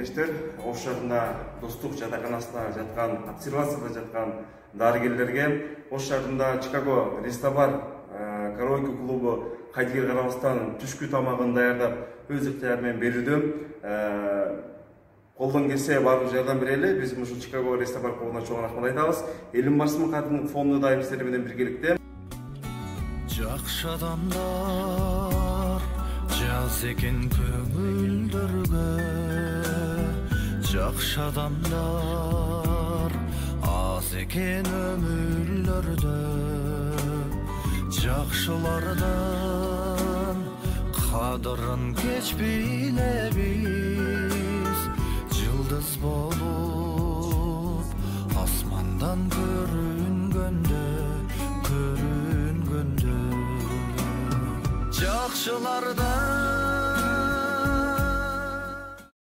кеңештер, ош шаарында Достук жатаканасында жаткан, обсервацияда жаткан дарыгерлерге, ош шаарында Чикаго Рестобар караоке клубу кайдыгер карабастан түшкү тамагын даярдап, өз ыктыяры менен берүүдө. Колдон келсе баардык жардам берели. Биз ушул Чикаго Рестобар клубуна чоң рахмат айтабыз. Элин Марсман катынын фонду дайым силер менен биргеликте. Жакшы адамдар жаз экен көңүлдөргө, жакшы адамдар аз экен өмүрлөрдө, жакшылардан кадырын кечпейле биз, жылдыз болуп асмандан көрүнгөндө, Жақшылардан